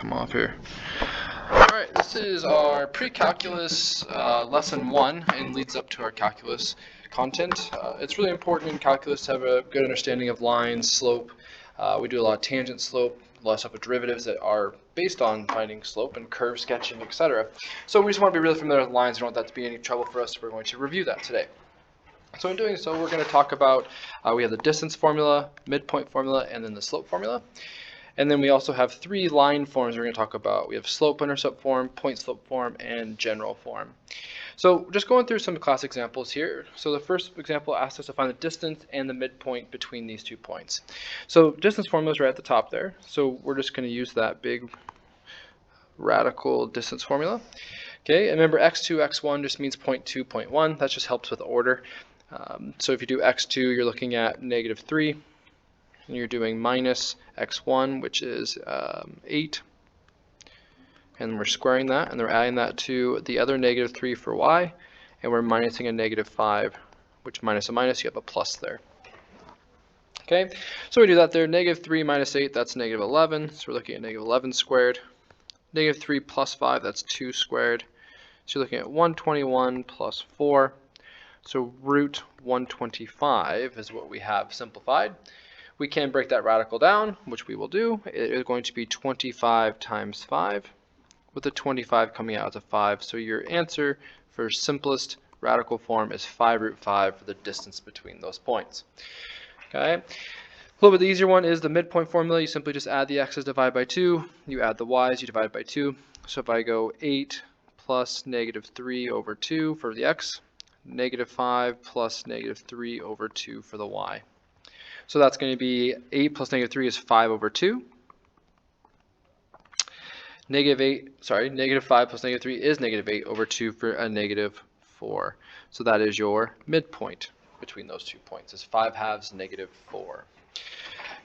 come off here. Alright, this is our pre-calculus lesson 1 and leads up to our calculus content. It's really important in calculus to have a good understanding of lines, slope. We do a lot of tangent slope, a lot of stuff with derivatives that are based on finding slope and curve sketching, etc. So we just want to be really familiar with lines. We don't want that to be any trouble for us, so we're going to review that today. So in doing so, we're going to talk about, we have the distance formula, midpoint formula, and then the slope formula. And then we also have 3 line forms we're going to talk about. We have slope-intercept form, point slope form, and general form. So just going through some class examples here. So the first example asks us to find the distance and the midpoint between these 2 points. So distance formula is right at the top there. So we're just going to use that big radical distance formula. Okay, and remember x2, x1 just means 0.2, 0.1. That just helps with order. So if you do x2, you're looking at -3. And you're doing minus x1, which is 8. And we're squaring that, and we're adding that to the other -3 for y. And we're minusing a -5, which minus a minus, you have a plus there. Okay, so we do that there. -3 minus 8, that's -11. So we're looking at -11 squared. -3 plus 5, that's 2 squared. So you're looking at 121 plus 4. So root 125 is what we have simplified. We can break that radical down, which we will do. It is going to be 25 times 5, with the 25 coming out as a 5. So your answer for simplest radical form is 5 root 5 for the distance between those points. Okay. A little bit easier one is the midpoint formula. You simply just add the x's, divide by 2. You add the y's, you divide by 2. So if I go 8 plus -3 over 2 for the x, -5 plus -3 over 2 for the y. So that's going to be 8 plus -3 is 5 over 2. -5 plus -3 is -8 over 2 for a -4. So that is your midpoint between those 2 points. It's 5 halves, -4.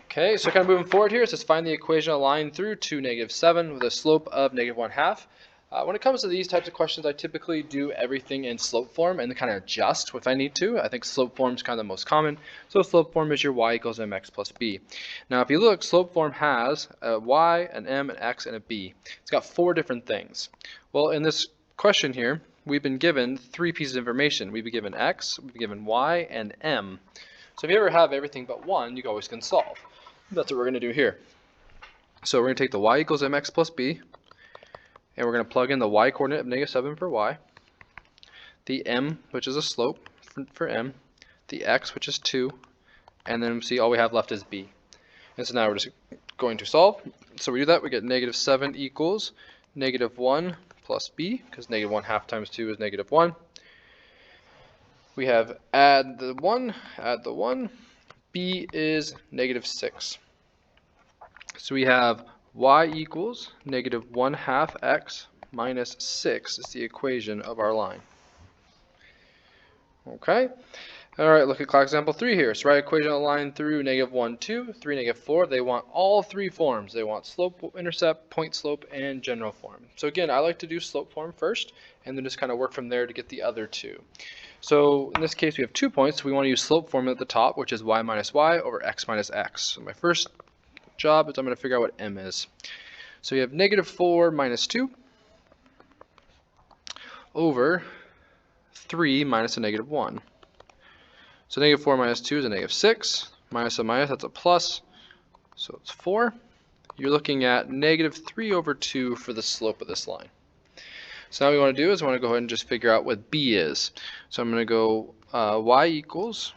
Okay, so kind of moving forward here, it says find the equation of a line through to -7 with a slope of -1/2. When it comes to these types of questions, I typically do everything in slope form and kind of adjust if I need to. I think slope form is kind of the most common. So slope form is your y equals mx plus b. Now, if you look, slope form has a y, an m, an x, and a b. It's got 4 different things. Well, in this question here, we've been given 3 pieces of information. We've been given x, we've been given y, and m. So if you ever have everything but one, you always can solve. That's what we're going to do here. So we're going to take the y equals mx plus b. And we're going to plug in the y coordinate of -7 for y, the m, which is a slope for m, the x, which is 2, and then see all we have left is b. And so now we're just going to solve. So we do that, we get -7 equals -1 plus b, because -1/2 times 2 is -1. We have add the 1, b is -6. So we have y equals -1/2 x minus 6 is the equation of our line. Okay. All right, look at class example 3 here. So write equation of a line through -1, 2, 3, -4. They want all 3 forms. They want slope, intercept, point slope, and general form. So again, I like to do slope form first, and then just kind of work from there to get the other 2. So in this case, we have 2 points. So we want to use slope formula at the top, which is y minus y over x minus x. So my first job is I'm going to figure out what m is. So we have -4 minus 2 over 3 minus a -1. So -4 minus 2 is a -6. Minus a minus, that's a plus. So it's 4. You're looking at -3 over 2 for the slope of this line. So now what we want to do is I want to go ahead and just figure out what b is. So I'm going to go y equals,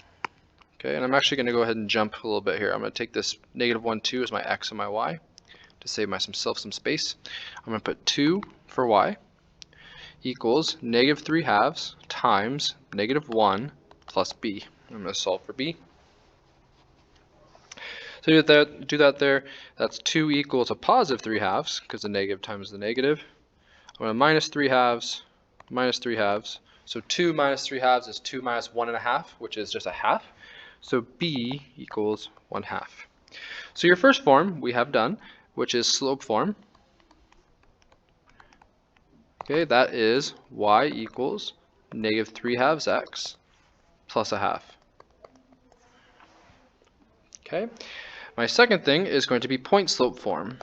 okay, and I'm actually going to go ahead and jump a little bit here. I'm going to take this -1, 2 as my x and my y to save myself some space. I'm going to put 2 for y equals -3 halves times -1 plus b. I'm going to solve for b. So do that there. That's 2 equals a positive 3 halves, because the negative times the negative. I'm going to minus 3 halves, minus 3 halves. So 2 minus 3 halves is 2 minus 1.5, which is just a half. So b equals 1/2. So your first form we have done, which is slope form. Okay, that is y equals -3 halves x plus a half. Okay, my second thing is going to be point slope form.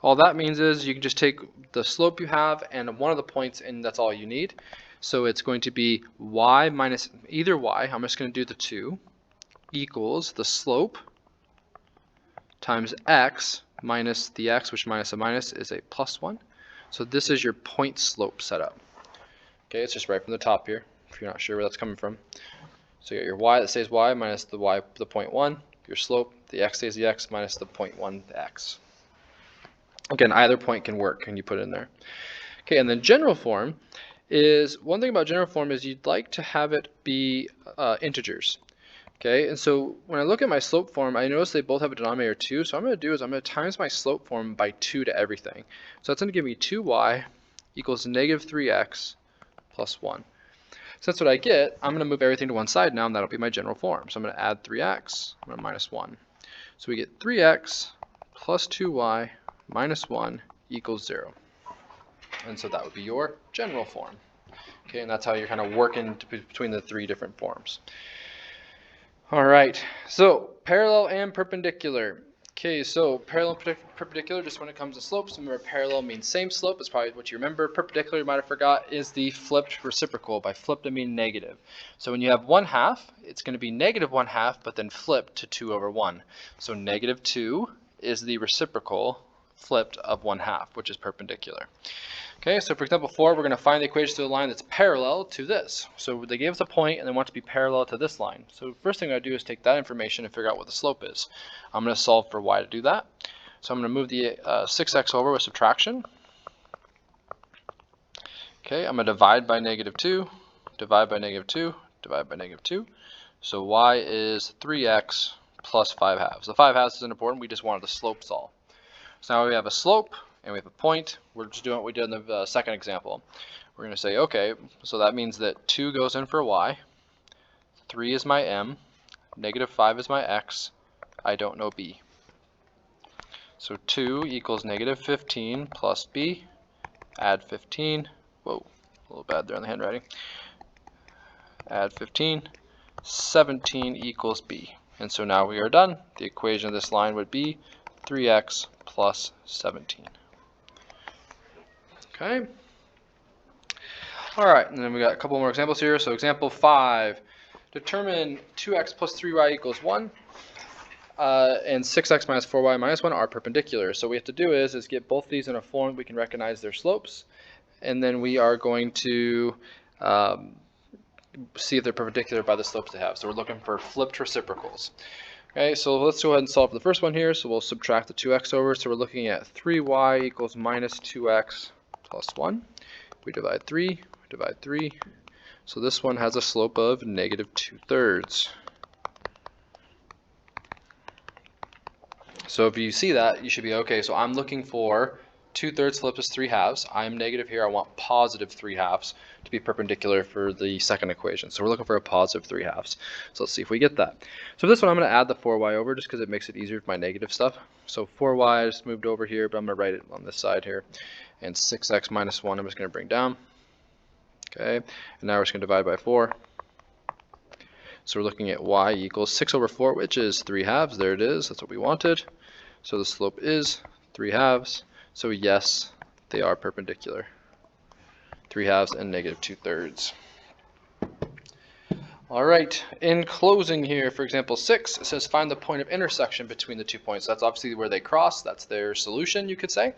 All that means is you can just take the slope you have and one of the points, and that's all you need. So it's going to be y minus either y, I'm just going to do the 2, equals the slope times x minus the x, which minus a minus is a plus 1. So this is your point slope setup. Okay, it's just right from the top here, if you're not sure where that's coming from. So you got your y that stays y minus the y, the 0.1, your slope, the x stays the x minus the 0.1, the x. Again, either point can work, and you put it in there. Okay, and then general form is, one thing about general form is you'd like to have it be integers. Okay, and so when I look at my slope form, I notice they both have a denominator 2, so what I'm going to do is I'm going to times my slope form by 2 to everything. So that's going to give me 2y equals negative 3x plus 1. So that's what I get. I'm going to move everything to one side now, and that'll be my general form. So I'm going to add 3x, I'm going to minus 1. So we get 3x plus 2y minus 1 equals 0. And so that would be your general form. Okay, and that's how you're kind of working between the 3 different forms. All right, so parallel and perpendicular. Okay, so parallel and perpendicular, just when it comes to slopes, remember parallel means same slope. It's probably what you remember. Perpendicular, you might have forgot, is the flipped reciprocal. By flipped, I mean negative. So when you have 1/2, it's going to be negative 1/2, but then flipped to 2 over 1. So negative 2 is the reciprocal flipped of 1/2, which is perpendicular. Okay, so for example 4, we're going to find the equation to the line that's parallel to this. So they gave us a point and they want it to be parallel to this line. So first thing I do is take that information and figure out what the slope is. I'm going to solve for y to do that. So I'm going to move the 6x over with subtraction. Okay, I'm going to divide by negative 2, divide by negative 2, divide by negative 2. So y is 3x plus 5/2. The 5/2 isn't important, we just wanted the slope solved. So now we have a slope and we have a point. We're just doing what we did in the second example. We're going to say, okay, so that means that 2 goes in for y, 3 is my m, negative 5 is my x, I don't know b. So 2 equals negative 15 plus b, add 15, whoa, a little bad there on the handwriting, add 15, 17 equals b. And so now we are done. The equation of this line would be 3x plus 17. Okay. All right, and then we got a couple more examples here. So example 5, determine 2x plus 3y equals 1, and 6x minus 4y minus 1 are perpendicular. So what we have to do is get both these in a form we can recognize their slopes, and then we are going to see if they're perpendicular by the slopes they have. So we're looking for flipped reciprocals. Okay, so let's go ahead and solve for the first one here. So we'll subtract the 2x over. So we're looking at 3y equals minus 2x plus 1. We divide 3, we divide 3. So this one has a slope of negative 2/3. So if you see that, you should be okay. So I'm looking for 2/3 flip is 3/2. I'm negative here. I want positive 3/2 to be perpendicular for the second equation. So we're looking for a positive 3/2. So let's see if we get that. So for this one, I'm going to add the 4y over just because it makes it easier with my negative stuff. So 4y just moved over here, but I'm going to write it on this side here. And 6x minus 1 I'm just going to bring down. Okay, and now we're just going to divide by 4. So we're looking at y equals 6 over 4, which is 3/2. There it is. That's what we wanted. So the slope is 3/2. So yes, they are perpendicular. 3/2 and negative 2/3. All right, in closing here, for example 6, it says find the point of intersection between the 2 points. That's obviously where they cross. That's their solution, you could say.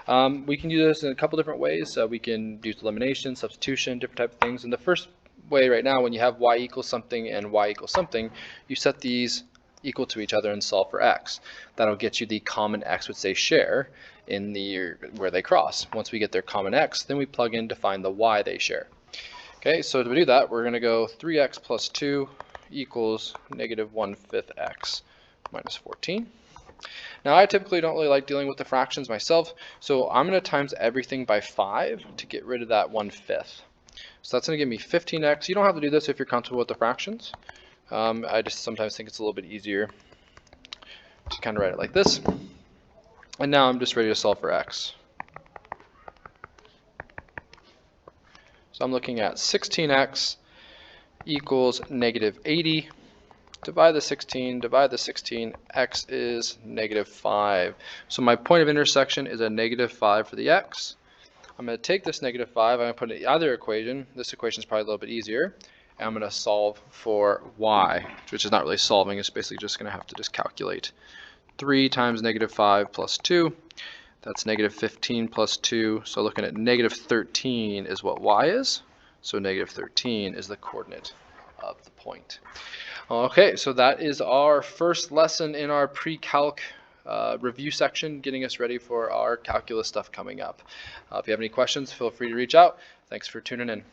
We can do this in a couple different ways. We can use elimination, substitution, different type of things. And the first way right now, when you have y equals something and y equals something, you set these equal to each other and solve for x. That'll get you the common x which they share in the where they cross. Once we get their common x, then we plug in to find the y they share. Okay, so to do that, we're going to go 3x plus 2 equals negative 1/5 x minus 14. Now I typically don't really like dealing with the fractions myself, so I'm going to times everything by 5 to get rid of that 1/5. So that's going to give me 15x. You don't have to do this if you're comfortable with the fractions. I just sometimes think it's a little bit easier to kind of write it like this. And now I'm just ready to solve for x. So I'm looking at 16x equals negative 80. divide the 16, divide the 16, x is -5. So my point of intersection is a -5 for the x. I'm going to take this -5, I'm going to put it in either equation. This equation is probably a little bit easier. And I'm going to solve for y, which is not really solving, it's basically just going to have to just calculate. 3 times -5 plus 2, that's -15 plus 2, so looking at -13 is what y is. So -13 is the coordinate of the point. Okay, so that is our first lesson in our pre-calc review section, getting us ready for our calculus stuff coming up. If you have any questions, feel free to reach out. Thanks for tuning in.